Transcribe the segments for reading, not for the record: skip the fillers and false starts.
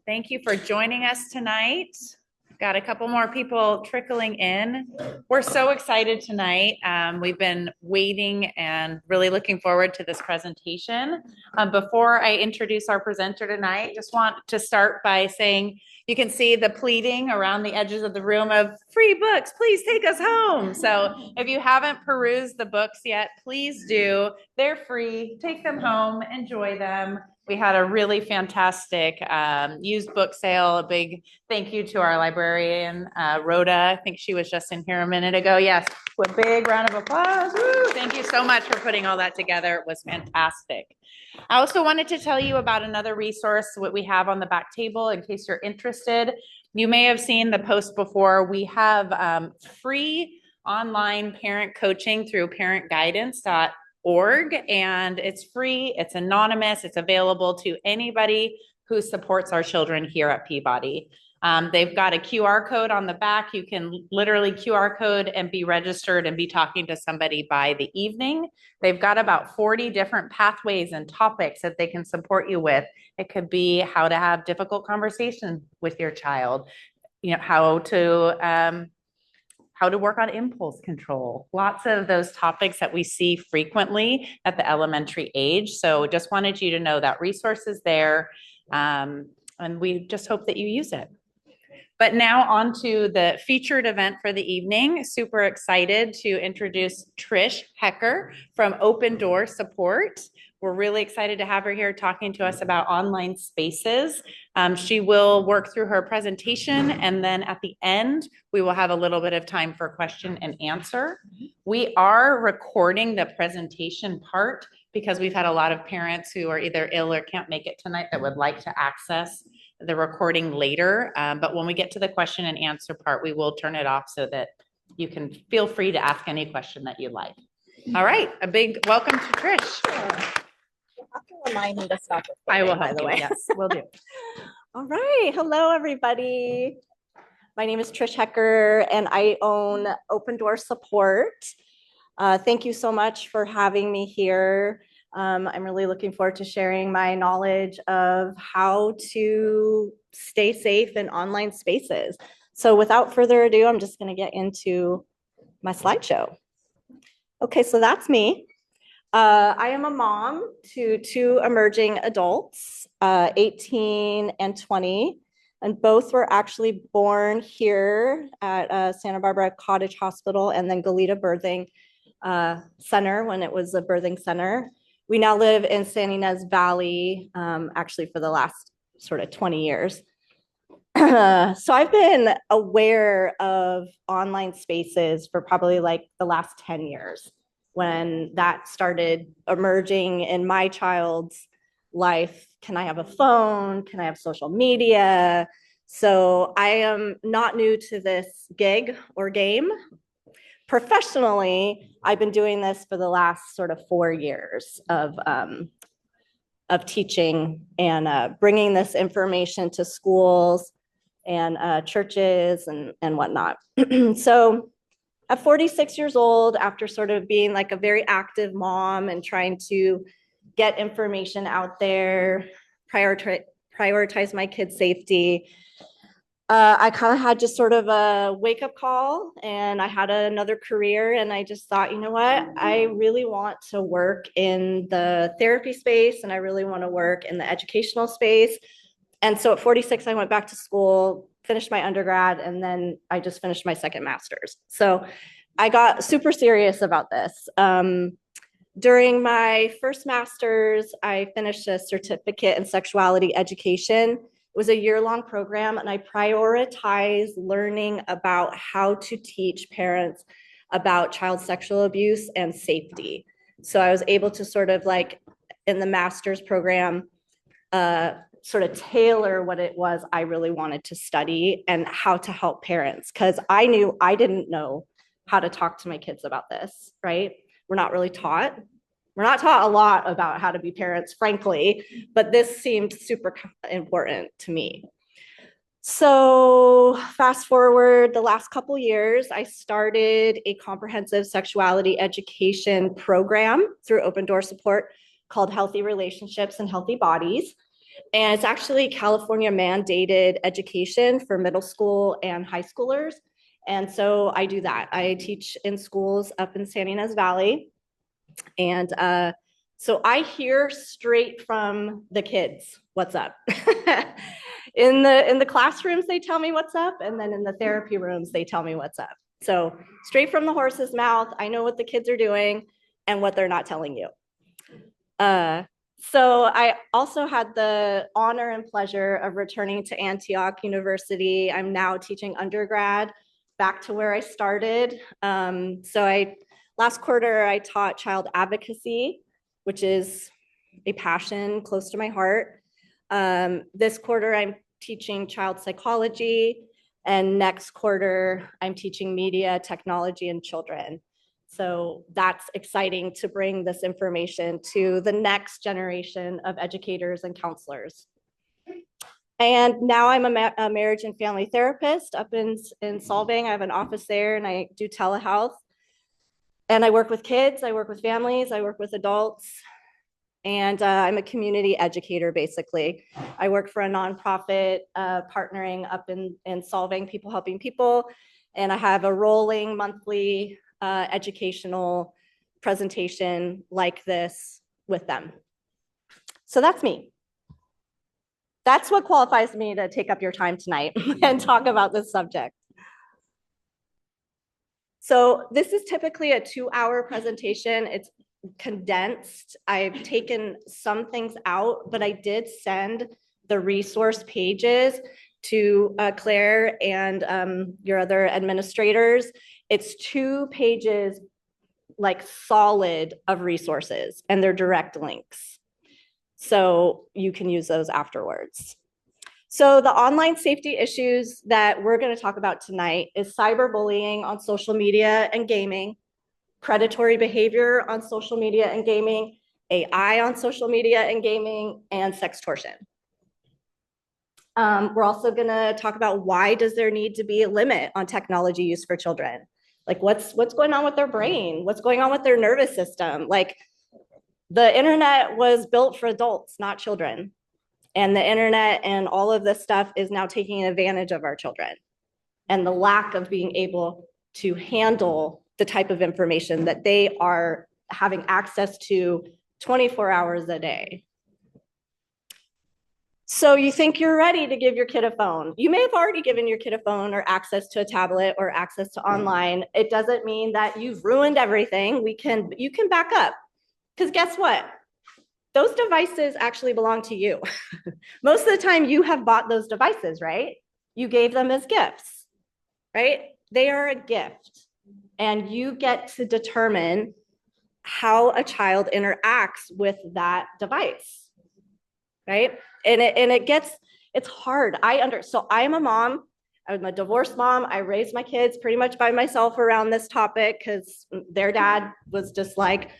Thank you for joining us tonight. Got a couple more people trickling in. We're so excited tonight. We've been waiting and really looking forward to this presentation. Before I introduce our presenter tonight, just want to start by saying you can see the pleading around the edges of the room of free books, please take us home. So if you haven't perused the books yet, please do. They're free. Take them home, enjoy them. We had a really fantastic used book sale. A big thank you to our librarian, Rhoda. I think she was just in here a minute ago. Yes, a big round of applause. Woo! Thank you so much for putting all that together. It was fantastic. I also wanted to tell you about another resource, what we have on the back table in case you're interested. You may have seen the post before. We have free online parent coaching through parentguidance.org, and it's free, it's anonymous, it's available to anybody who supports our children here at Peabody. They've got a QR code on the back. You can literally QR code and be registered and be talking to somebody by the evening. They've got about 40 different pathways and topics that they can support you with. It could be how to have difficult conversations with your child, how to work on impulse control, lots of those topics that we see frequently at the elementary age. So just wanted you to know that resource is there, and we just hope that you use it. But now on to the featured event for the evening. Super excited to introduce Trish Hecker from Open Door Support. We're really excited to have her here talking to us about online spaces. She will work through her presentation, and then at the end, we will have a little bit of time for question and answer. We are recording the presentation part because we've had a lot of parents who are either ill or can't make it tonight that would like to access the recording later. But when we get to the question and answer part, we will turn it off so that you can feel free to ask any question that you like. All right, a big welcome to Trish. You'll have to remind me to stop recording, I will, by the way. Yes, we'll do. All right, hello everybody. My name is Trish Hecker and I own Open Door Support. Thank you so much for having me here. I'm really looking forward to sharing my knowledge of how to stay safe in online spaces. So without further ado, I'm just going to get into my slideshow. Okay, so that's me. I am a mom to two emerging adults, 18 and 20, and both were actually born here at Santa Barbara Cottage Hospital and then Goleta Birthing Center when it was a birthing center. We now live in San Ynez Valley, actually for the last sort of 20 years. So I've been aware of online spaces for probably like the last 10 years when that started emerging in my child's life. Can I have a phone? Can I have social media? So I am not new to this gig or game. Professionally, I've been doing this for the last sort of 4 years of teaching and bringing this information to schools and churches and whatnot. So at 46 years old, after sort of being like a very active mom and trying to get information out there, prioritize my kids' safety, I kind of had just sort of a wake-up call, and I had another career, and I just thought, you know what, I really want to work in the therapy space, and I really want to work in the educational space. And so at 46, I went back to school, finished my undergrad, and then I just finished my second master's. So I got super serious about this. During my first master's, I finished a certificate in sexuality education. It was a year-long program, and I prioritized learning about how to teach parents about child sexual abuse and safety. So I was able to sort of like in the master's program, sort of tailor what it was I really wanted to study and how to help parents, because I knew I didn't know how to talk to my kids about this, right? We're not really taught. We're not taught a lot about how to be parents, frankly, but this seemed super important to me. So fast forward the last couple years, I started a comprehensive sexuality education program through Open Door Support called Healthy Relationships and Healthy Bodies. And it's actually California mandated education for middle school and high schoolers. And so I do that. I teach in schools up in San Ynez Valley. And so I hear straight from the kids what's up. In the classrooms, they tell me what's up. And then in the therapy rooms, they tell me what's up. So straight from the horse's mouth, I know what the kids are doing and what they're not telling you. So I also had the honor and pleasure of returning to Antioch University. I'm now teaching undergrad back to where I started. Last quarter, I taught child advocacy, which is a passion close to my heart. This quarter, I'm teaching child psychology, and next quarter, I'm teaching media, technology, and children. So that's exciting to bring this information to the next generation of educators and counselors. And now I'm a marriage and family therapist up in Solvang. I have an office there and I do telehealth. And I work with kids, I work with families, I work with adults. And I'm a community educator, basically. I work for a nonprofit partnering up in Solvang, People Helping People. And I have a rolling monthly educational presentation like this with them. So that's me. That's what qualifies me to take up your time tonight and talk about this subject. So this is typically a 2-hour presentation. It's condensed. I've taken some things out, but I did send the resource pages to Claire and your other administrators. It's 2 pages, like solid of resources, and they're direct links. So you can use those afterwards. So the online safety issues that we're going to talk about tonight is cyberbullying on social media and gaming, predatory behavior on social media and gaming, AI on social media and gaming, and sextortion. We're also going to talk about why does there need to be a limit on technology use for children? Like what's going on with their brain? What's going on with their nervous system? Like the internet was built for adults, not children. And the internet and all of this stuff is now taking advantage of our children. And the lack of being able to handle the type of information that they are having access to 24 hours a day. So you think you're ready to give your kid a phone. You may have already given your kid a phone or access to a tablet or access to online. It doesn't mean that you've ruined everything. You can back up. Because guess what? Those devices actually belong to you. Most of the time you have bought those devices, right? You gave them as gifts, right? They are a gift. And you get to determine how a child interacts with that device, right? And it's hard. So I'm a mom. I'm a divorced mom. I raised my kids pretty much by myself around this topic because their dad was just like,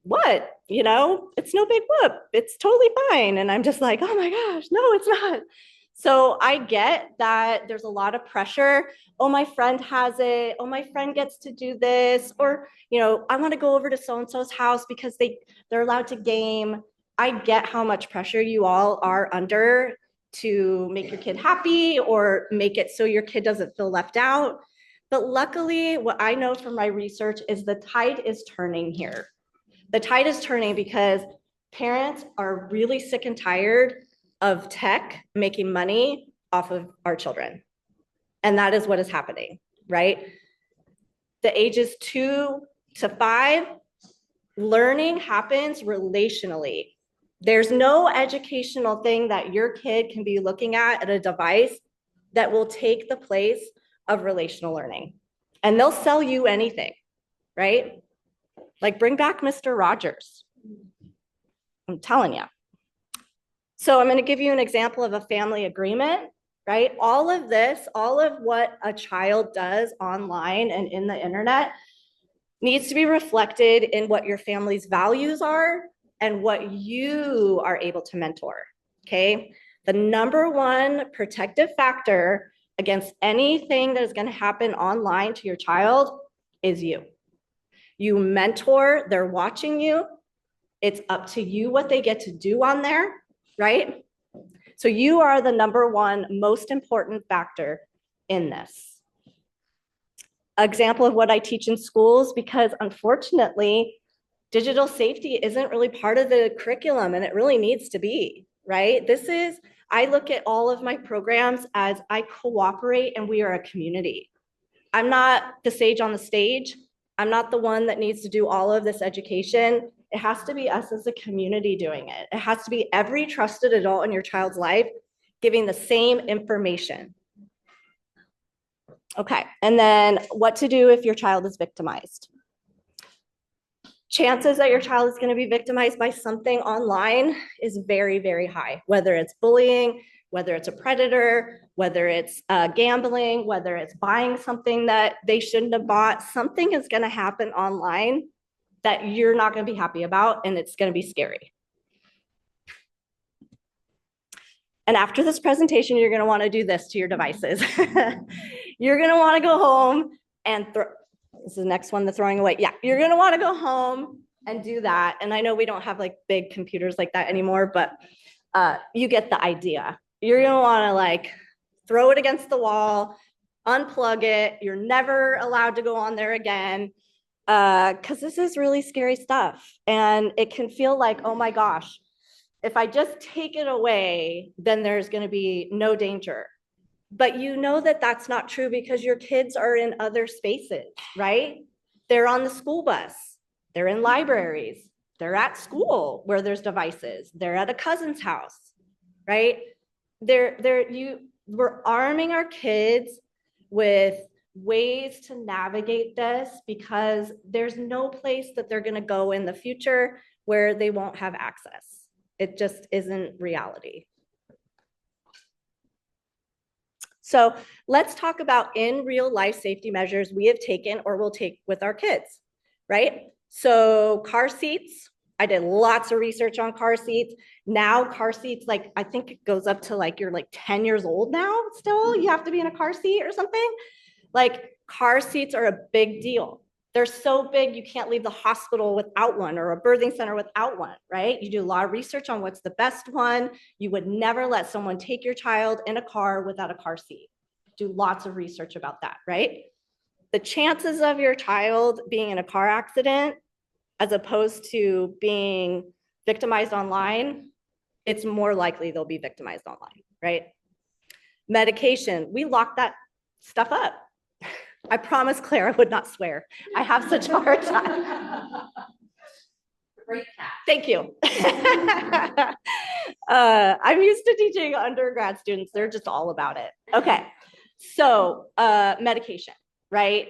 what? You know, it's no big whoop. It's totally fine. And I'm just like, oh my gosh, no, it's not. So I get that there's a lot of pressure. Oh, my friend has it. Oh, my friend gets to do this. Or, you know, I want to go over to so-and-so's house because they're allowed to game. I get how much pressure you all are under to make your kid happy or make it so your kid doesn't feel left out. But luckily, what I know from my research is the tide is turning here. The tide is turning because parents are really sick and tired of tech making money off of our children. And that is what is happening, right? The ages 2 to 5, learning happens relationally. There's no educational thing that your kid can be looking at a device that will take the place of relational learning. And they'll sell you anything, right? Like bring back Mr. Rogers. I'm telling you. So I'm going to give you an example of a family agreement, right? All of what a child does online and in the internet needs to be reflected in what your family's values are and what you are able to mentor, okay? The number one protective factor against anything that is going to happen online to your child is you. You mentor, they're watching you. It's up to you what they get to do on there, right? So you are the number one most important factor in this. Example of what I teach in schools, because unfortunately, digital safety isn't really part of the curriculum, and it really needs to be, right? I look at all of my programs as I cooperate and we are a community. I'm not the sage on the stage. I'm not the one that needs to do all of this education. It has to be us as a community doing it. It has to be every trusted adult in your child's life giving the same information. Okay, and then what to do if your child is victimized. Chances that your child is going to be victimized by something online is very, very high, whether it's bullying, whether it's a predator, whether it's gambling, whether it's buying something that they shouldn't have bought. Something is going to happen online that you're not going to be happy about, and it's going to be scary. And after this presentation, you're going to want to do this to your devices. You're going to want to go home and this is the next one, the throwing away. Yeah, you're going to want to go home and do that. And I know we don't have like big computers like that anymore, but you get the idea. You're going to want to like throw it against the wall, unplug it. You're never allowed to go on there again, because this is really scary stuff. And it can feel like, oh my gosh, if I just take it away, then there's going to be no danger. But you know that that's not true because your kids are in other spaces, right? They're on the school bus. They're in libraries. They're at school where there's devices. They're at a cousin's house, right? We're arming our kids with ways to navigate this because there's no place that they're going to go in the future where they won't have access. It just isn't reality. So let's talk about in real life safety measures we have taken or will take with our kids, right? So car seats, I did lots of research on car seats. Now car seats, like I think it goes up to like you're like 10 years old now still, you have to be in a car seat or something. Like car seats are a big deal. They're so big, you can't leave the hospital without one or a birthing center without one, right? You do a lot of research on what's the best one. You would never let someone take your child in a car without a car seat. Do lots of research about that, right? The chances of your child being in a car accident as opposed to being victimized online, it's more likely they'll be victimized online, right? Medication, we lock that stuff up. I promised Claire I would not swear. I have such a hard time. Great catch. Thank you. I'm used to teaching undergrad students. They're just all about it. Okay, so medication, right?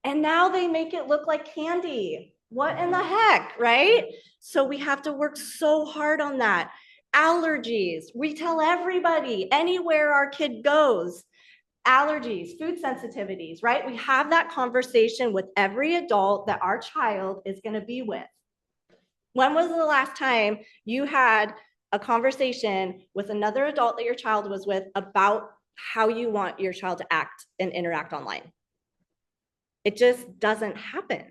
And now they make it look like candy. What in the heck, right? So we have to work so hard on that. Allergies, we tell everybody anywhere our kid goes, allergies, food sensitivities, right? We have that conversation with every adult that our child is going to be with. When was the last time you had a conversation with another adult that your child was with about how you want your child to act and interact online? It just doesn't happen.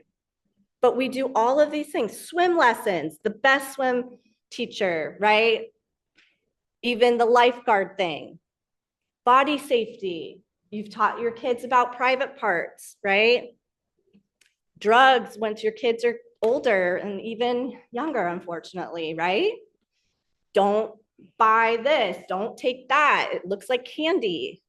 But we do all of these things, swim lessons, the best swim teacher, right? Even the lifeguard thing, body safety. You've taught your kids about private parts, right? Drugs once your kids are older and even younger, unfortunately, right? Don't buy this, don't take that. It looks like candy.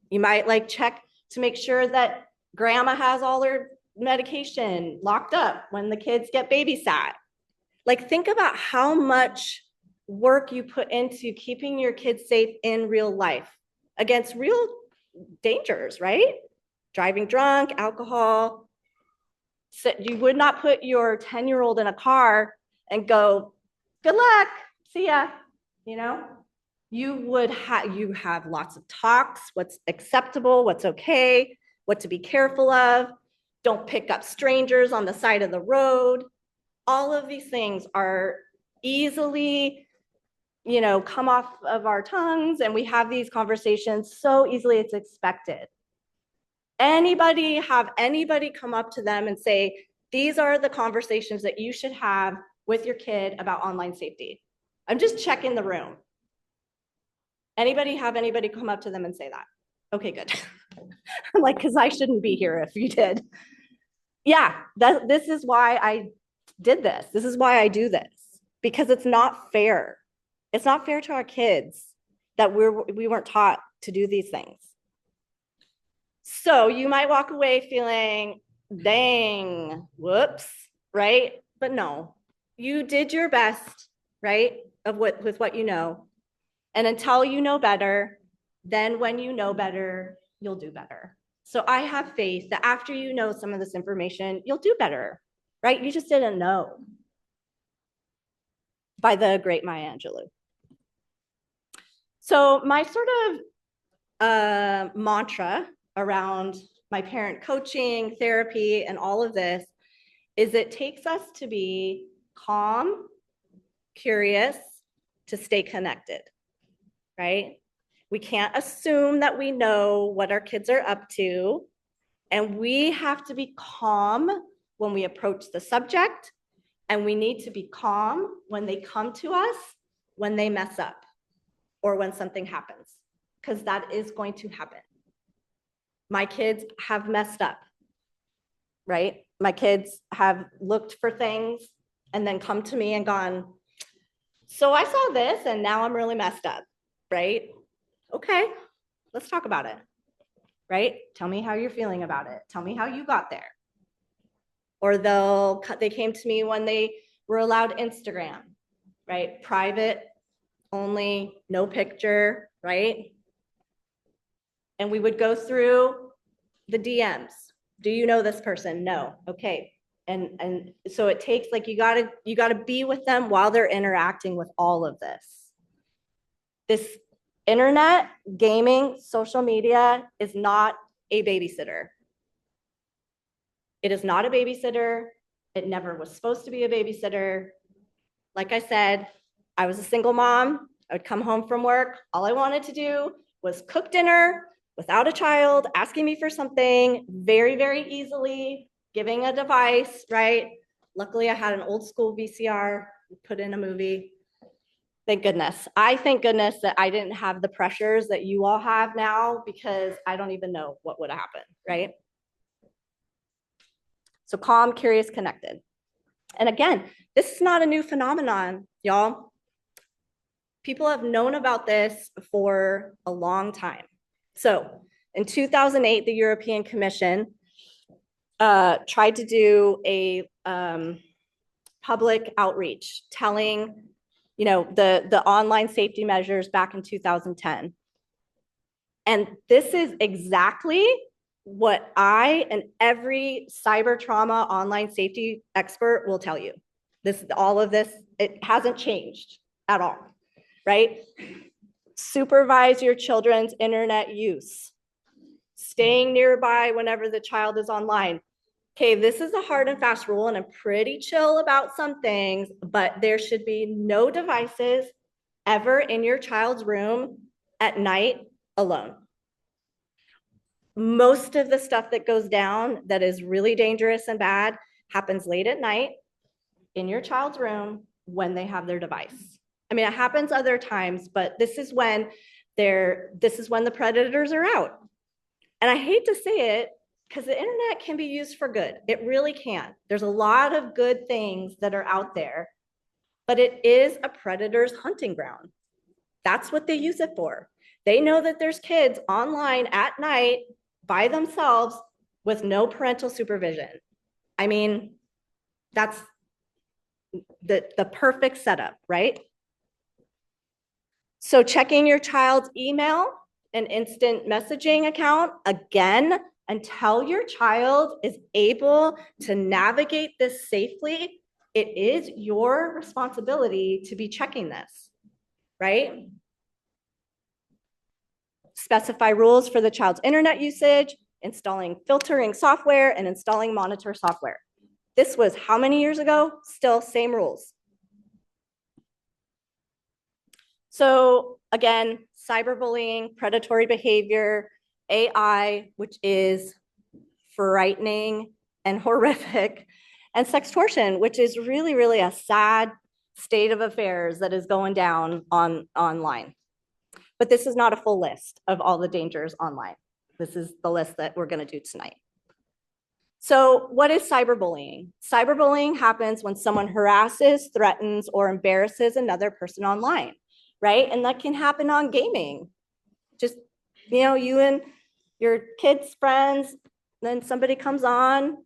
You might like check to make sure that grandma has all her medication locked up when the kids get babysat. Like think about how much work you put into keeping your kids safe in real life against real dangers, right? Driving drunk, alcohol. So you would not put your 10-year-old in a car and go, good luck, see ya, you know? You have lots of talks, what's acceptable, what's okay, what to be careful of. Don't pick up strangers on the side of the road. All of these things are easily, come off of our tongues, and we have these conversations so easily, it's expected. Have anybody come up to them and say, these are the conversations that you should have with your kid about online safety? I'm just checking the room. Anybody have anybody come up to them and say that? Okay, good. I'm like, because I shouldn't be here if you did. Yeah, this is why I did this. This is why I do this, because it's not fair. It's not fair to our kids that we weren't taught to do these things. So you might walk away feeling, dang, whoops, right? But no, you did your best, right? With what you know. And until you know better, then when you know better, you'll do better. So I have faith that after you know some of this information, you'll do better, right? You just didn't know. By the great Maya Angelou. So my sort of mantra around my parent coaching, therapy, and all of this is it takes us to be calm, curious, to stay connected, right? We can't assume that we know what our kids are up to, and we have to be calm when we approach the subject, and we need to be calm when they come to us, when they mess up, or when something happens, because that is going to happen. My kids have messed up, right? My kids have looked for things and then come to me and gone, so I saw this and now I'm really messed up, right? Okay, let's talk about it, right? Tell me how you're feeling about it. Tell me how you got there. Or they came to me when they were allowed Instagram, right? Private only, no picture, right? And we would go through the DMs. Do you know this person? No. Okay. And so it takes, like, you gotta be with them while they're interacting with all of this. This internet, gaming, social media is not a babysitter. It is not a babysitter. It never was supposed to be a babysitter. Like I said, I was a single mom. I would come home from work. All I wanted to do was cook dinner without a child asking me for something very, very easily, giving a device, right? Luckily, I had an old school VCR, put in a movie. Thank goodness. I thank goodness that I didn't have the pressures that you all have now, because I don't even know what would happen, right? So calm, curious, connected. And again, this is not a new phenomenon, y'all. People have known about this for a long time. So in 2008, the European Commission tried to do a public outreach telling, the online safety measures back in 2010. And this is exactly what I and every cyber trauma online safety expert will tell you. All of this, it hasn't changed at all, right? Supervise your children's internet use. Staying nearby whenever the child is online. Okay, this is a hard and fast rule, and I'm pretty chill about some things, but there should be no devices ever in your child's room at night alone. Most of the stuff that goes down that is really dangerous and bad happens late at night in your child's room when they have their device. I mean, it happens other times, but this is when the predators are out. And I hate to say it, because the internet can be used for good. It really can. There's a lot of good things that are out there, but it is a predator's hunting ground. That's what they use it for. They know that there's kids online at night by themselves with no parental supervision. I mean, that's the perfect setup, right? So checking your child's email and instant messaging account, again, until your child is able to navigate this safely, it is your responsibility to be checking this, right? Specify rules for the child's internet usage, installing filtering software, and installing monitor software. This was how many years ago? Still same rules. So again, cyberbullying, predatory behavior, AI, which is frightening and horrific, and sextortion, which is really, really a sad state of affairs that is going down online. but this is not a full list of all the dangers online. This is the list that we're going to do tonight. So what is cyberbullying? Cyberbullying happens when someone harasses, threatens, or embarrasses another person online, right? And that can happen on gaming. Just, you know, you and your kids' friends, then somebody comes on,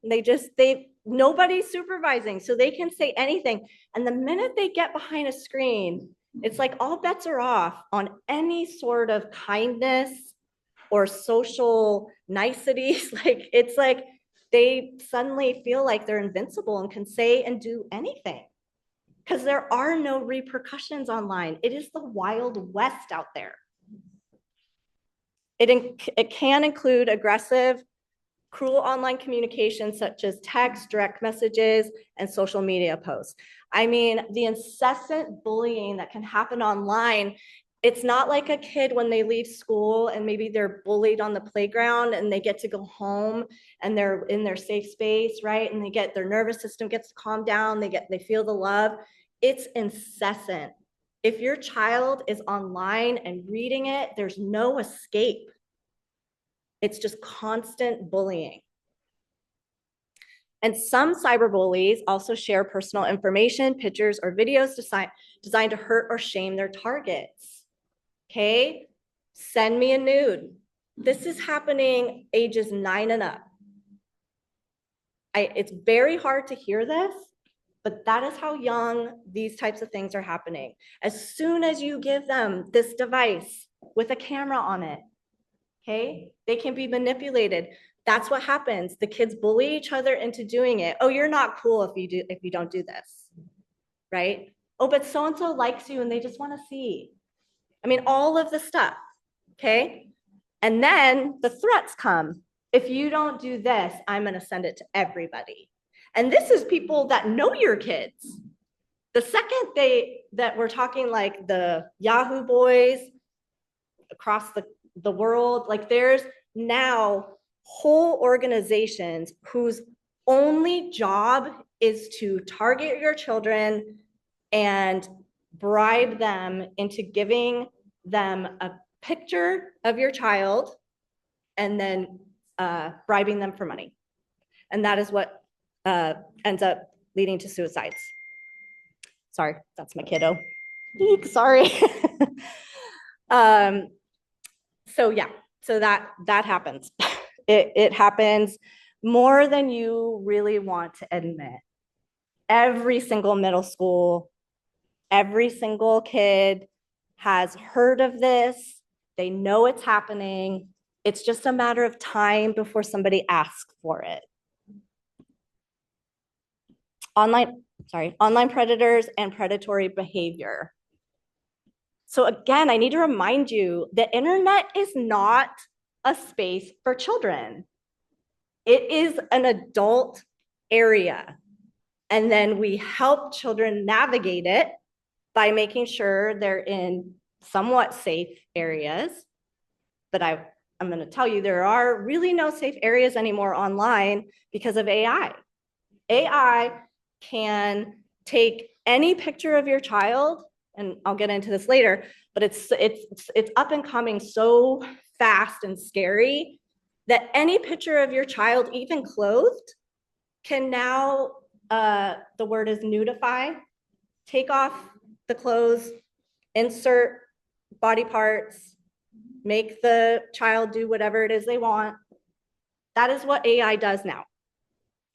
nobody's supervising, so they can say anything. And the minute they get behind a screen, it's like all bets are off on any sort of kindness or social niceties. Like, it's like they suddenly feel like they're invincible and can say and do anything because there are no repercussions online. It is the Wild West out there. It can include aggressive, cruel online communication such as text, direct messages, and social media posts. I mean, the incessant bullying that can happen online, it's not like a kid when they leave school and maybe they're bullied on the playground and they get to go home and they're in their safe space, right? And their nervous system gets to calm down, they feel the love. It's incessant. If your child is online and reading it, there's no escape. It's just constant bullying. And some cyberbullies also share personal information, pictures, or videos designed to hurt or shame their targets. Okay, send me a nude. This is happening ages 9 and up. It's very hard to hear this, but that is how young these types of things are happening. As soon as you give them this device with a camera on it, okay, they can be manipulated. That's what happens. The kids bully each other into doing it. Oh, you're not cool if you don't do this, right? Oh, but so-and-so likes you and they just want to see. I mean, all of the stuff, okay? And then the threats come. If you don't do this, I'm going to send it to everybody. And this is people that know your kids. The second that we're talking like the Yahoo boys across the world, like there's now whole organizations whose only job is to target your children and bribe them into giving them a picture of your child and then bribing them for money. And that is what ends up leading to suicides. Sorry, that's my kiddo. Eek, sorry. So yeah, so that happens. It happens more than you really want to admit. Every single middle school, every single kid has heard of this. They know it's happening. It's just a matter of time before somebody asks for it. Online predators and predatory behavior. So again, I need to remind you, the internet is not a space for children. It is an adult area. And then we help children navigate it by making sure they're in somewhat safe areas. But I'm going to tell you, there are really no safe areas anymore online because of AI. AI can take any picture of your child, and I'll get into this later, but it's up and coming so fast and scary that any picture of your child, even clothed, can now, the word is nudify, take off the clothes, insert body parts, make the child do whatever it is they want. That is what AI does now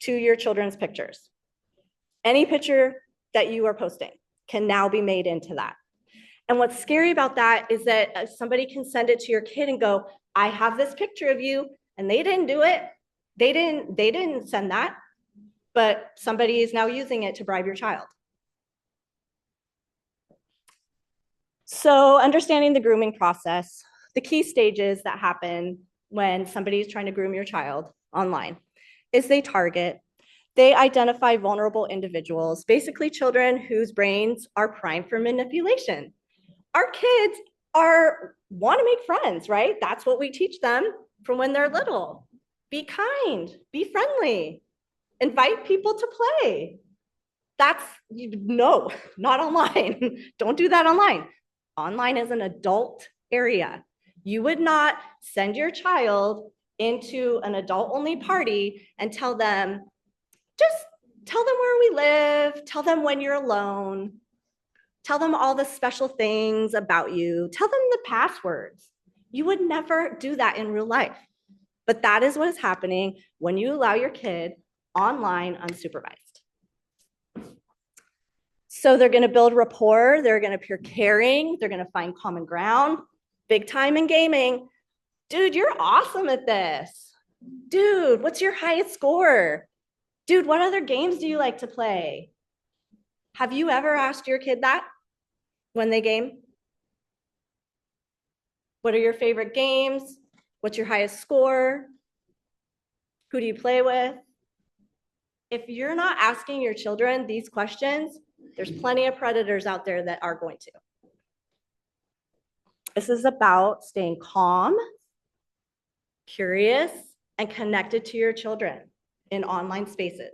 to your children's pictures. Any picture that you are posting can now be made into that. And what's scary about that is that somebody can send it to your kid and go, I have this picture of you, and they didn't do it. They didn't send that, but somebody is now using it to bribe your child. So understanding the grooming process, the key stages that happen when somebody is trying to groom your child online is they identify vulnerable individuals, basically children whose brains are primed for manipulation. Our kids want to make friends, right? That's what we teach them from when they're little. Be kind, be friendly, invite people to play. No, not online. Don't do that online. Online is an adult area. You would not send your child into an adult-only party and tell them where we live, tell them when you're alone, tell them all the special things about you, tell them the passwords. You would never do that in real life. But that is what is happening when you allow your kid online unsupervised. So they're going to build rapport, they're going to appear caring, they're going to find common ground, big time in gaming. Dude, you're awesome at this. Dude, what's your highest score? Dude, what other games do you like to play? Have you ever asked your kid that when they game? What are your favorite games? What's your highest score? Who do you play with? If you're not asking your children these questions, there's plenty of predators out there that are going to. This is about staying calm, curious, and connected to your children in online spaces.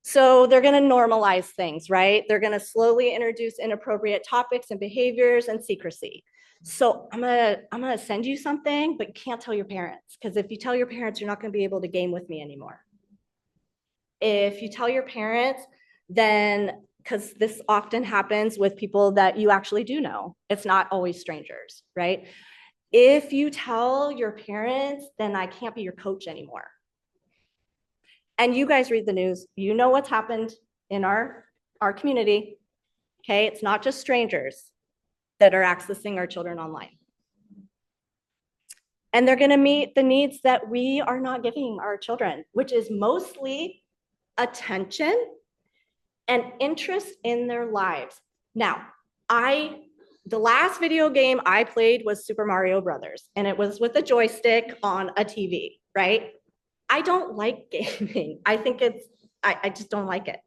So they're going to normalize things, right? They're going to slowly introduce inappropriate topics and behaviors and secrecy. So I'm gonna send you something, but you can't tell your parents, because if you tell your parents, you're not going to be able to game with me anymore. If you tell your parents, then, because this often happens with people that you actually do know, it's not always strangers, right? If you tell your parents, then I can't be your coach anymore. And you guys read the news, you know what's happened in our community, okay? It's not just strangers that are accessing our children online. And they're gonna meet the needs that we are not giving our children, which is mostly attention and interest in their lives. Now, the last video game I played was Super Mario Brothers, and it was with a joystick on a TV, right? I don't like gaming. I think I just don't like it.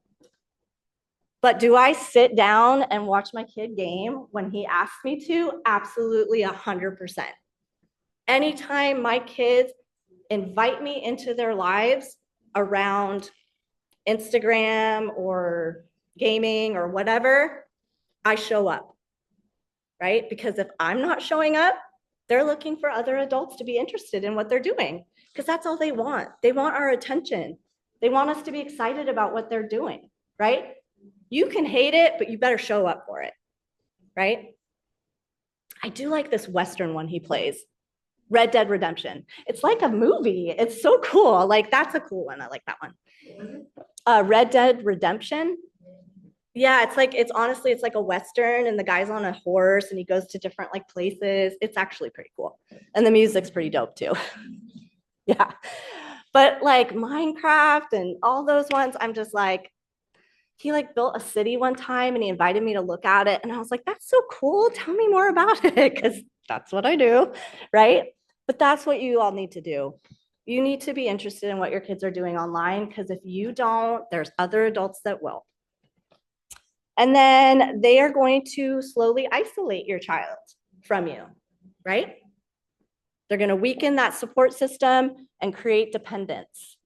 But do I sit down and watch my kid game when he asks me to? Absolutely 100%. Anytime my kids invite me into their lives around Instagram or gaming or whatever, I show up, right? Because if I'm not showing up, they're looking for other adults to be interested in what they're doing, because that's all they want. They want our attention. They want us to be excited about what they're doing, right? You can hate it, but you better show up for it, right? I do like this Western one he plays, Red Dead Redemption. It's like a movie. It's so cool. Like, that's a cool one. I like that one. Red Dead Redemption. Yeah, it's honestly like a Western, and the guy's on a horse and he goes to different like places. It's actually pretty cool. And the music's pretty dope too. Yeah. But like Minecraft and all those ones, I'm just like, he like built a city one time and he invited me to look at it. And I was like, that's so cool. Tell me more about it, because that's what I do, right? But that's what you all need to do. You need to be interested in what your kids are doing online, because if you don't, there's other adults that will. And then they are going to slowly isolate your child from you, right? They're going to weaken that support system and create dependence.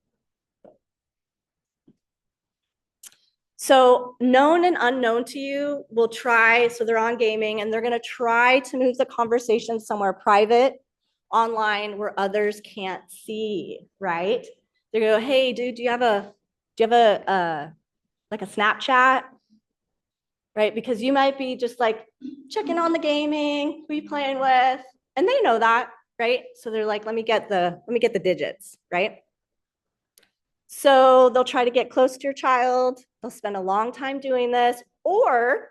So known and unknown to you will try, so they're on gaming and they're going to try to move the conversation somewhere private online where others can't see, right? They go, hey, dude, do you have a like a Snapchat? Right? Because you might be just like checking on the gaming, who you playing with, and they know that, right? So they're like, let me get the digits, right? So they'll try to get close to your child. They'll spend a long time doing this, or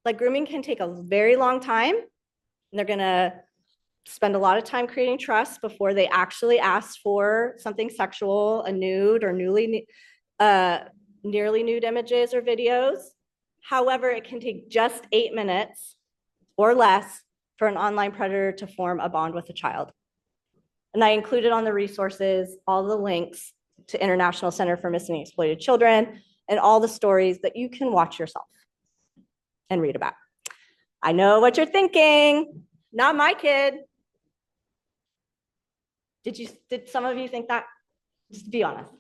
like grooming can take a very long time. And they're gonna spend a lot of time creating trust before they actually ask for something sexual, a nude or nearly nude images or videos. However, it can take just 8 minutes or less for an online predator to form a bond with a child. And I included on the resources all the links to International Center for Missing and Exploited Children and all the stories that you can watch yourself and read about. I know what you're thinking. Not my kid. Did some of you think that? Just be honest.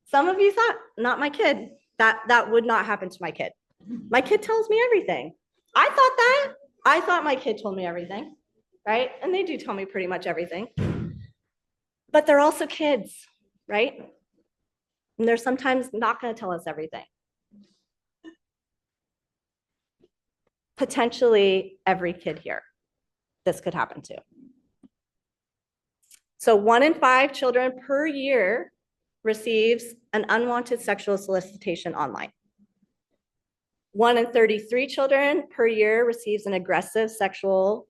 Some of you thought, not my kid. That would not happen to my kid. My kid tells me everything. I thought that. I thought my kid told me everything, right? And they do tell me pretty much everything. But they're also kids, right? And they're sometimes not going to tell us everything. Potentially every kid here, this could happen to. So 1 in 5 children per year receives an unwanted sexual solicitation online. 1 in 33 children per year receives an aggressive sexual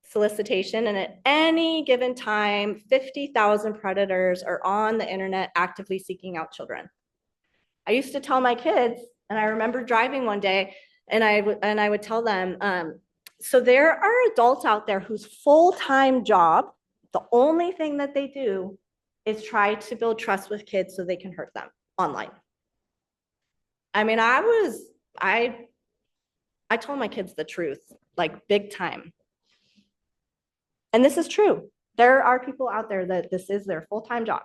solicitation, and at any given time, 50,000 predators are on the internet actively seeking out children. I used to tell my kids, and I remember driving one day, and I would tell them, so there are adults out there whose full-time job, the only thing that they do is try to build trust with kids so they can hurt them online. I mean, I told my kids the truth, like big time. And this is true. There are people out there that this is their full-time job.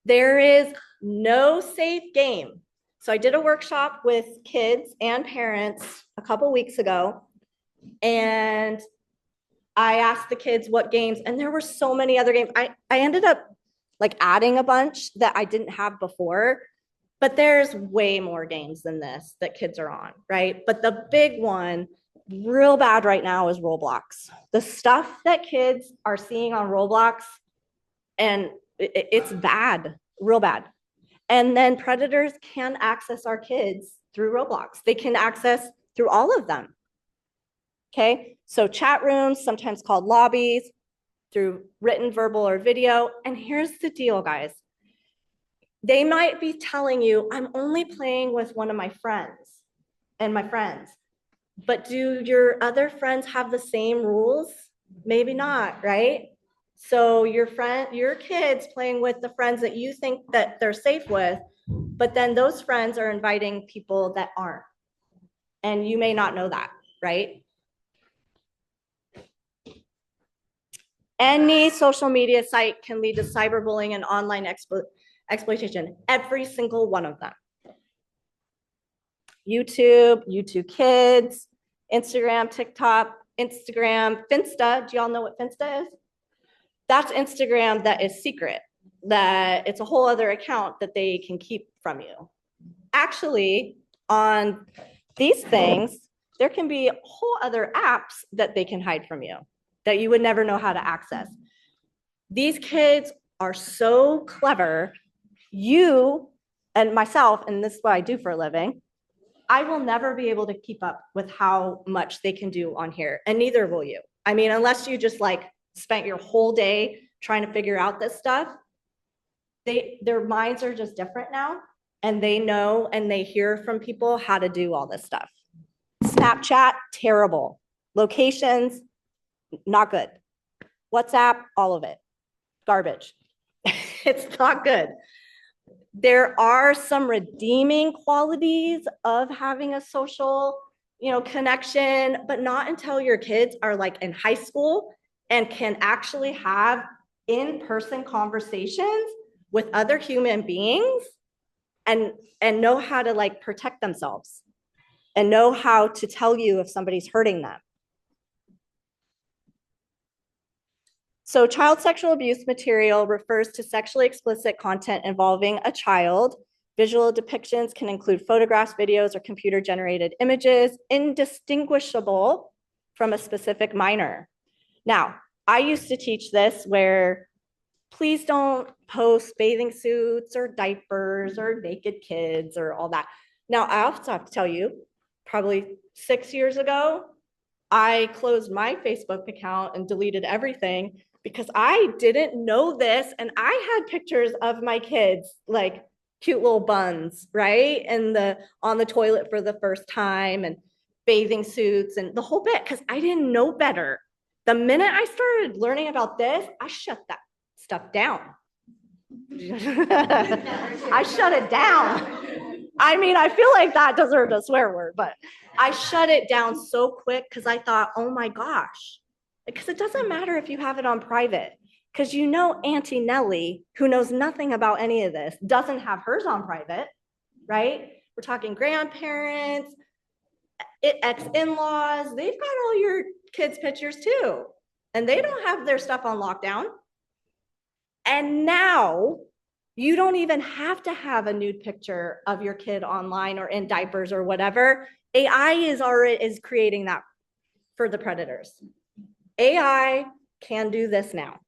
There is no safe game. So I did a workshop with kids and parents a couple weeks ago, and I asked the kids what games, and there were so many other games. I ended up like adding a bunch that I didn't have before, but there's way more games than this that kids are on, right? But the big one, real bad right now, is Roblox. The stuff that kids are seeing on Roblox, and it's bad, real bad. And then predators can access our kids through Roblox. They can access through all of them. Okay, so chat rooms, sometimes called lobbies, through written, verbal, or video. And here's the deal, guys. They might be telling you, I'm only playing with one of my friends and my friends. But do your other friends have the same rules? Maybe not, right? So your kids playing with the friends that you think that they're safe with, but then those friends are inviting people that aren't. And you may not know that, right? Any social media site can lead to cyberbullying and online exploitation, every single one of them. YouTube, YouTube Kids, Instagram, TikTok, Instagram, Finsta. Do y'all know what Finsta is? That's Instagram that is secret, that it's a whole other account that they can keep from you. Actually, on these things, there can be whole other apps that they can hide from you that you would never know how to access. These kids are so clever. You and myself, and this is what I do for a living, I will never be able to keep up with how much they can do on here, and neither will you. I mean, unless you just like spent your whole day trying to figure out this stuff, their minds are just different now, and they know and they hear from people how to do all this stuff. Snapchat, terrible. Locations, not good. WhatsApp, all of it, garbage. It's not good. There are some redeeming qualities of having a social, connection, but not until your kids are like in high school and can actually have in-person conversations with other human beings and know how to like protect themselves and know how to tell you if somebody's hurting them. So child sexual abuse material refers to sexually explicit content involving a child. Visual depictions can include photographs, videos, or computer-generated images indistinguishable from a specific minor. Now, I used to teach this where please don't post bathing suits or diapers or naked kids or all that. Now, I also have to tell you, probably 6 years ago, I closed my Facebook account and deleted everything because I didn't know this, and I had pictures of my kids, like cute little buns, right? And on the toilet for the first time, and bathing suits and the whole bit, because I didn't know better. The minute I started learning about this, I shut that stuff down. I shut it down. I mean, I feel like that deserved a swear word, but I shut it down so quick because I thought, oh my gosh, because it doesn't matter if you have it on private, because Auntie Nellie, who knows nothing about any of this, doesn't have hers on private, right? We're talking grandparents, ex-in-laws, they've got all your kids' pictures too. And they don't have their stuff on lockdown. And now you don't even have to have a nude picture of your kid online or in diapers or whatever. AI is creating that for the predators. AI can do this now.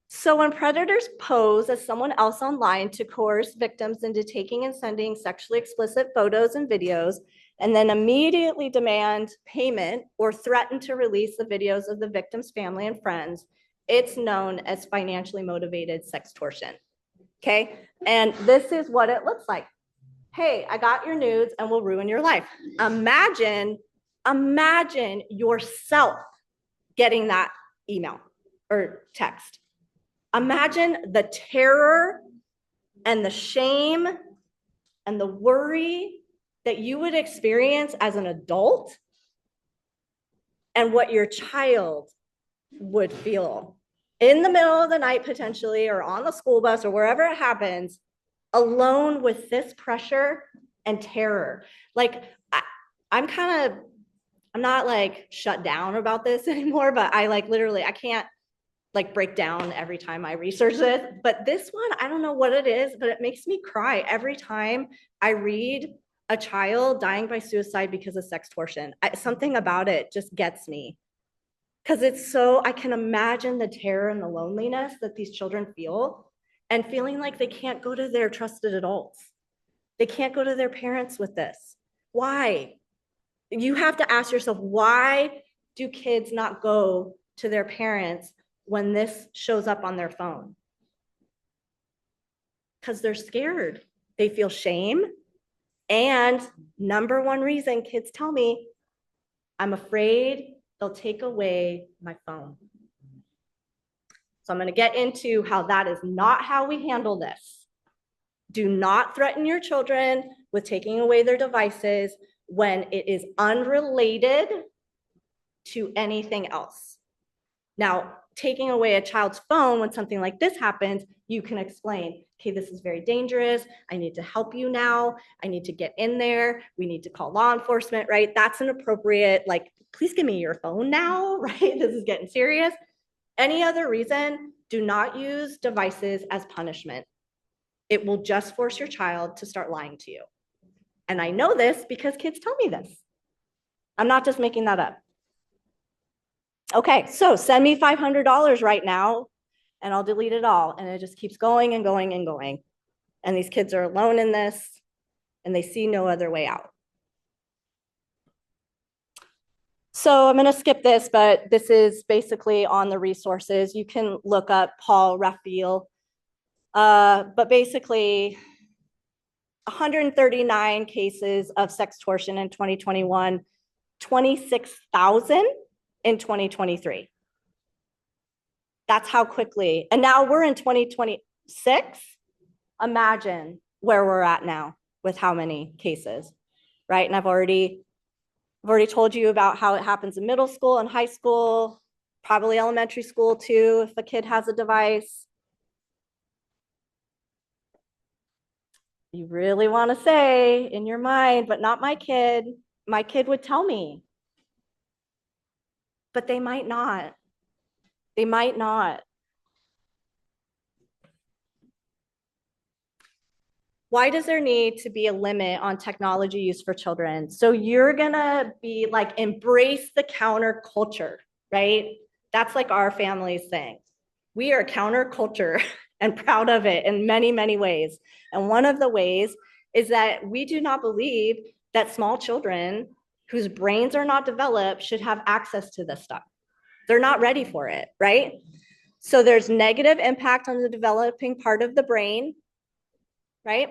So when predators pose as someone else online to coerce victims into taking and sending sexually explicit photos and videos, and then immediately demand payment or threaten to release the videos of the victim's family and friends, it's known as financially motivated sextortion. Okay, and this is what it looks like. Hey, I got your nudes and will ruin your life. Imagine yourself getting that email or text. Imagine the terror and the shame and the worry that you would experience as an adult and what your child would feel in the middle of the night potentially, or on the school bus or wherever it happens, alone with this pressure and terror. Like I'm not like shut down about this anymore, but I like literally, I can't like break down every time I research this. But this one, I don't know what it is, but it makes me cry every time I read a child dying by suicide because of sextortion. Something about it just gets me. Because it's so, I can imagine the terror and the loneliness that these children feel, and feeling like they can't go to their trusted adults. They can't go to their parents with this. Why? You have to ask yourself, why do kids not go to their parents when this shows up on their phone? Because they're scared. They feel shame. And number one reason kids tell me, I'm afraid they'll take away my phone. So I'm going to get into how that is not how we handle this. Do not threaten your children with taking away their devices when it is unrelated to anything else. Now, taking away a child's phone when something like this happens, you can explain, okay, this is very dangerous. I need to help you now. I need to get in there. We need to call law enforcement, right? That's an appropriate, like, please give me your phone now, right? This is getting serious. Any other reason, do not use devices as punishment. It will just force your child to start lying to you. And I know this because kids tell me this. I'm not just making that up. Okay, so send me $500 right now and I'll delete it all. And it just keeps going and going and going. And these kids are alone in this and they see no other way out. So I'm going to skip this, but this is basically on the resources. You can look up Paul Raphael. But basically, 139 cases of sextortion in 2021, 26,000 in 2023. That's how quickly, and now we're in 2026. Imagine where we're at now with how many cases, right? And I've already told you about how it happens in middle school and high school, probably elementary school too, if a kid has a device. You really want to say in your mind, but not my kid. My kid would tell me. But they might not. They might not. Why does there need to be a limit on technology use for children? So you're gonna be like, embrace the counterculture, right? That's like our family's thing. We are counterculture and proud of it in many, many ways. And one of the ways is that we do not believe that small children whose brains are not developed should have access to this stuff. They're not ready for it, right? So there's negative impact on the developing part of the brain, right?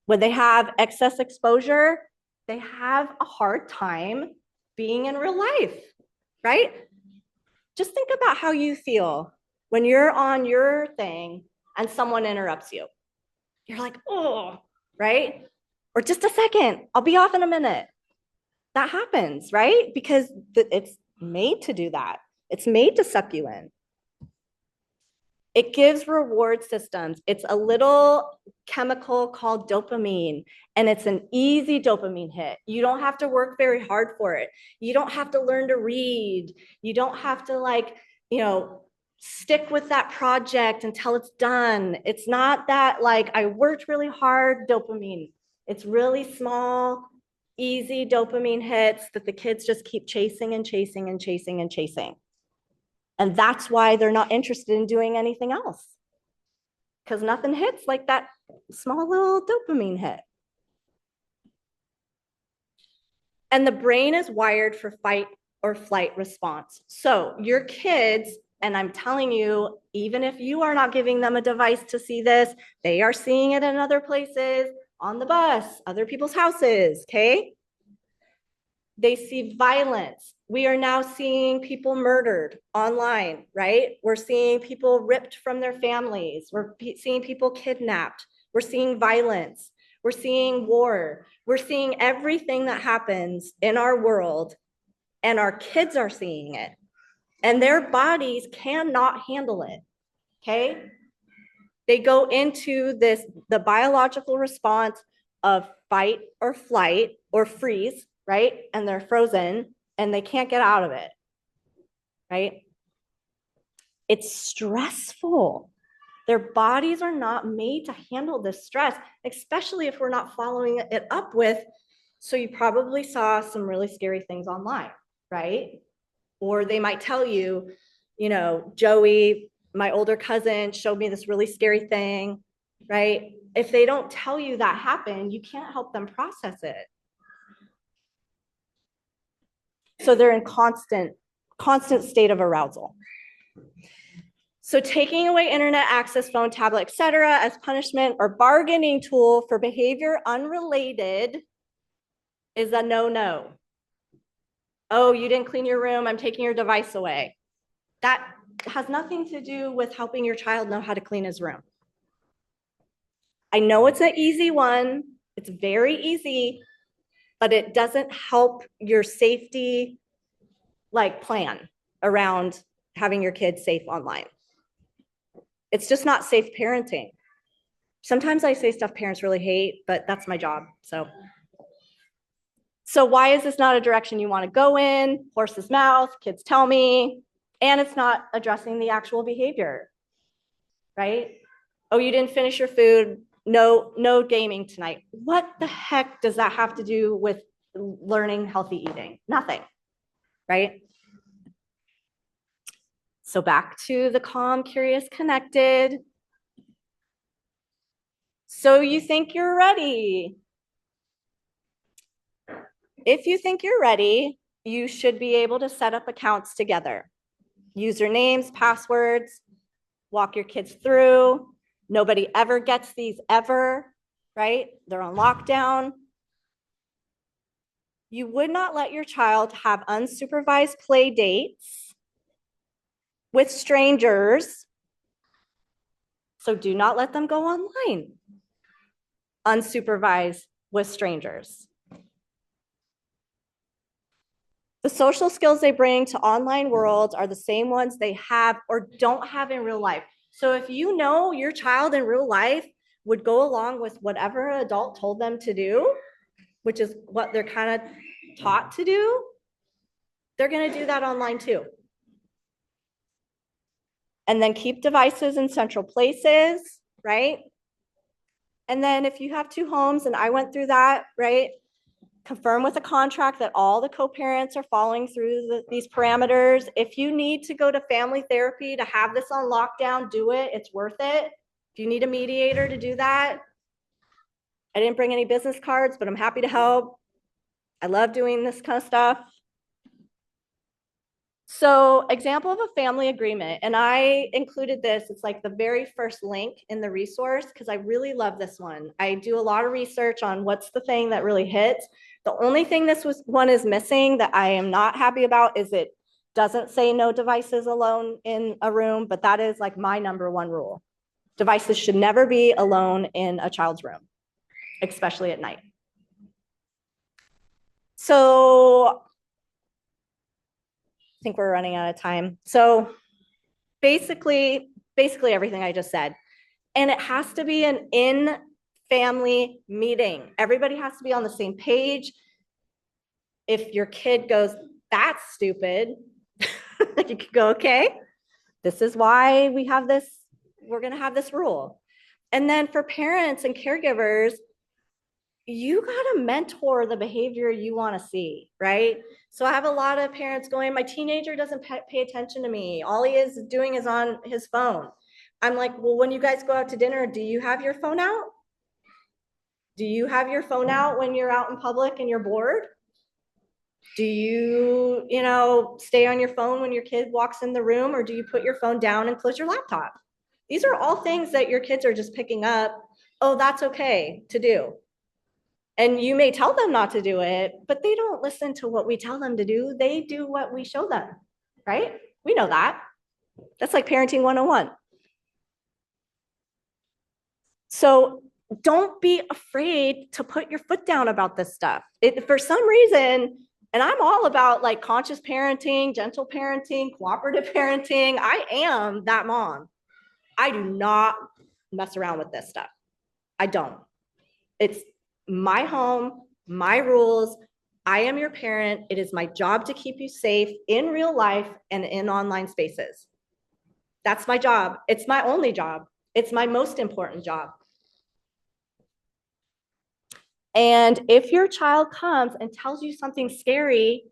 When they have excess exposure, they have a hard time being in real life, right? Just think about how you feel when you're on your thing and someone interrupts you. You're like, oh, right? Or just a second, I'll be off in a minute. That happens, right? Because it's made to do that. It's made to suck you in. It gives reward systems. It's a little chemical called dopamine, and it's an easy dopamine hit. You don't have to work very hard for it. You don't have to learn to read. You don't have to stick with that project until it's done. It's not that like I worked really hard dopamine. It's really small, easy dopamine hits that the kids just keep chasing and chasing and chasing and chasing. And that's why they're not interested in doing anything else. Because nothing hits like that small little dopamine hit. And the brain is wired for fight or flight response. So your kids, and I'm telling you, even if you are not giving them a device to see this, they are seeing it in other places, on the bus, other people's houses, okay? They see violence. We are now seeing people murdered online, right? We're seeing people ripped from their families. We're seeing people kidnapped. We're seeing violence. We're seeing war. We're seeing everything that happens in our world, and our kids are seeing it. And their bodies cannot handle it, okay? They go into the biological response of fight or flight or freeze, right? And they're frozen and they can't get out of it, right? It's stressful. Their bodies are not made to handle this stress, especially if we're not following it up with. So you probably saw some really scary things online, right? Or they might tell you, Joey, my older cousin, showed me this really scary thing, right? If they don't tell you that happened, you can't help them process it. So they're in constant state of arousal. So taking away internet access, phone, tablet, etc., as punishment or bargaining tool for behavior unrelated is a no-no. Oh, you didn't clean your room, I'm taking your device away. That has nothing to do with helping your child know how to clean his room. I know it's an easy one. It's very easy, but it doesn't help your safety plan around having your kids safe online. It's just not safe parenting. Sometimes I say stuff parents really hate, but that's my job. So why is this not a direction you want to go in? Horse's mouth, kids tell me, and it's not addressing the actual behavior, right? Oh, you didn't finish your food. No gaming tonight. What the heck does that have to do with learning healthy eating? Nothing, right? So back to the calm, curious, connected. So you think you're ready. If you think you're ready, you should be able to set up accounts together. Usernames, passwords, walk your kids through. Nobody ever gets these ever, right? They're on lockdown. You would not let your child have unsupervised play dates with strangers. So do not let them go online unsupervised with strangers. The social skills they bring to online worlds are the same ones they have or don't have in real life. So if you know your child in real life would go along with whatever an adult told them to do, which is what they're kind of taught to do, they're going to do that online too. And then keep devices in central places, right? And then if you have two homes, and I went through that, right? Confirm with a contract that all the co-parents are following through these parameters. If you need to go to family therapy to have this on lockdown, do it. It's worth it. If you need a mediator to do that, I didn't bring any business cards, but I'm happy to help. I love doing this kind of stuff. So example of a family agreement, and I included this, it's like the very first link in the resource because I really love this one. I do a lot of research on what's the thing that really hits. The only thing this one is missing that I am not happy about is it doesn't say no devices alone in a room, but that is like my number one rule. Devices should never be alone in a child's room, especially at night. So I think we're running out of time. So basically, basically everything I just said. And it has to be an in-family meeting. Everybody has to be on the same page. If your kid goes, that's stupid, you could go, okay, this is why we have this, we're gonna have this rule. And then for parents and caregivers, you gotta mentor the behavior you wanna see, right? So I have a lot of parents going, my teenager doesn't pay attention to me. All he is doing is on his phone. I'm like, well, when you guys go out to dinner, do you have your phone out? Do you have your phone out when you're out in public and you're bored? Do you, stay on your phone when your kid walks in the room, or do you put your phone down and close your laptop? These are all things that your kids are just picking up. Oh, that's okay to do. And you may tell them not to do it, but they don't listen to what we tell them to do. They do what we show them, right? We know that. That's like parenting 101. So don't be afraid to put your foot down about this stuff. For some reason, and I'm all about like conscious parenting, gentle parenting, cooperative parenting. I am that mom. I do not mess around with this stuff. I don't. It's my home, my rules. I am your parent. It is my job to keep you safe in real life and in online spaces. That's my job. It's my only job. It's my most important job. And if your child comes and tells you something scary,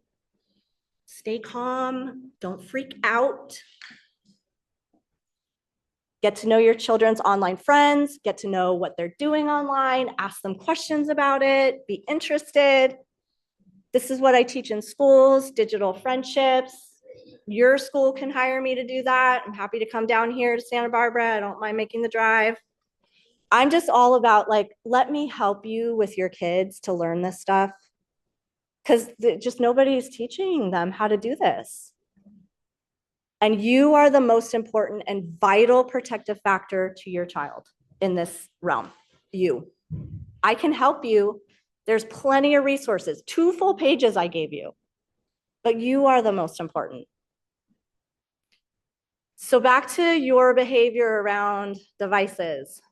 stay calm, don't freak out. Get to know your children's online friends, get to know what they're doing online, ask them questions about it, be interested. This is what I teach in schools, digital friendships. Your school can hire me to do that. I'm happy to come down here to Santa Barbara. I don't mind making the drive. I'm just all about like, let me help you with your kids to learn this stuff, because just nobody's teaching them how to do this. And you are the most important and vital protective factor to your child in this realm. You. I can help you. There's plenty of resources, 2 full pages I gave you, but you are the most important. So back to your behavior around devices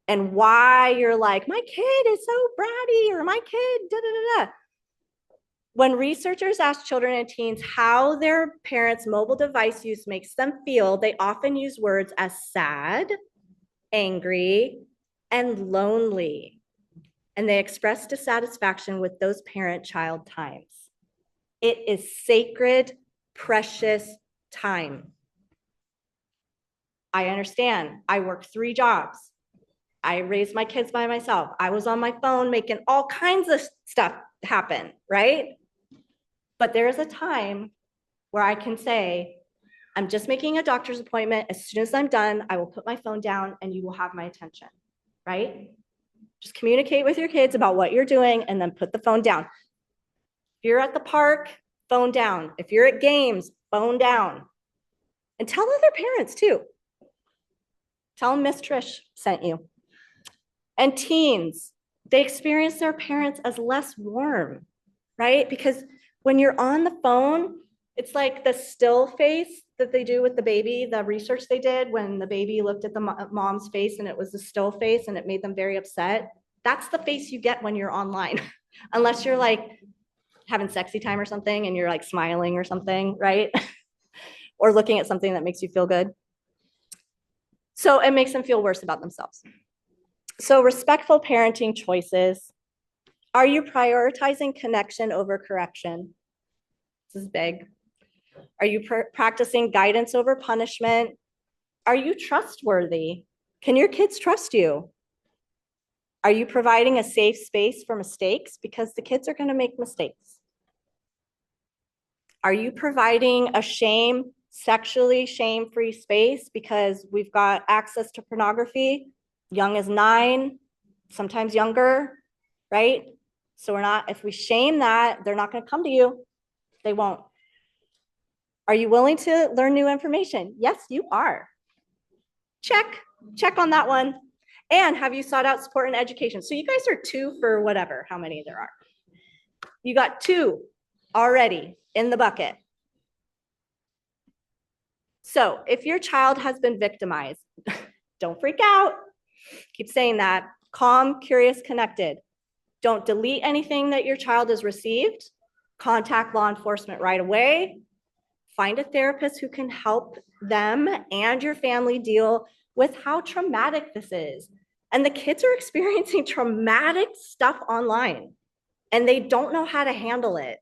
and why you're like, my kid is so bratty, or my kid, da, da, da, da. When researchers ask children and teens how their parents' mobile device use makes them feel, they often use words as sad, angry, and lonely. And they express dissatisfaction with those parent-child times. It is sacred, precious time. I understand. I work 3 jobs. I raised my kids by myself. I was on my phone making all kinds of stuff happen, right? But there is a time where I can say, I'm just making a doctor's appointment. As soon as I'm done, I will put my phone down and you will have my attention, right? Just communicate with your kids about what you're doing and then put the phone down. If you're at the park, phone down. If you're at games, phone down. And tell other parents too. Tell them Miss Trish sent you. And teens, they experience their parents as less warm, right? Because when you're on the phone, it's like the still face that they do with the baby, the research they did when the baby looked at the mom's face and it was a still face and it made them very upset. That's the face you get when you're online, unless you're like having sexy time or something and you're like smiling or something, right? Or looking at something that makes you feel good. So it makes them feel worse about themselves. So respectful parenting choices. Are you prioritizing connection over correction? This is big. Are you practicing guidance over punishment? Are you trustworthy? Can your kids trust you? Are you providing a safe space for mistakes? Because the kids are going to make mistakes. Are you providing a sexually shame-free space? Because we've got access to pornography, young as 9, sometimes younger, right? So if we shame that, they're not going to come to you. They won't. Are you willing to learn new information? Yes, you are. Check on that one. And have you sought out support and education? So you guys are 2 for whatever, how many there are. You got 2 already in the bucket. So if your child has been victimized, don't freak out. Keep saying that. Calm, curious, connected. Don't delete anything that your child has received. Contact law enforcement right away. Find a therapist who can help them and your family deal with how traumatic this is. And the kids are experiencing traumatic stuff online, and they don't know how to handle it.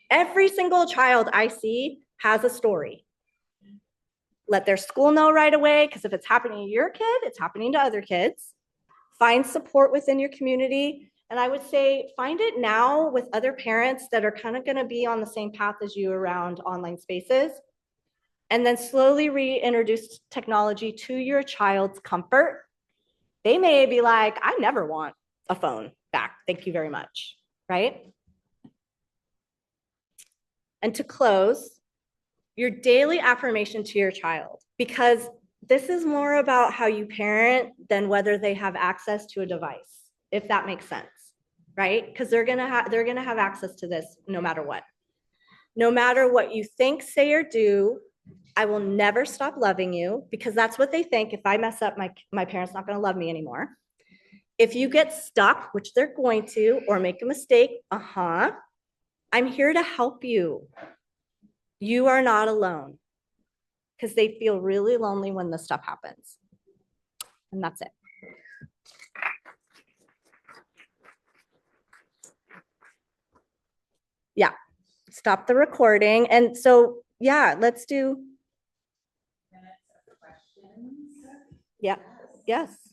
Every single child I see has a story. Let their school know right away, because if it's happening to your kid, it's happening to other kids. Find support within your community. And I would say find it now with other parents that are kind of going to be on the same path as you around online spaces. And then slowly reintroduce technology to your child's comfort. They may be like, I never want a phone back. Thank you very much. Right? And to close, your daily affirmation to your child, because this is more about how you parent than whether they have access to a device, if that makes sense, right? Because they're gonna have access to this no matter what. No matter what you think, say, or do, I will never stop loving you, because that's what they think. If I mess up, my parents not gonna love me anymore. If you get stuck, which they're going to, or make a mistake, I'm here to help you. You are not alone, because they feel really lonely when this stuff happens. And that's it. Yeah, stop the recording. And so, yeah, let's do. Yeah, yes.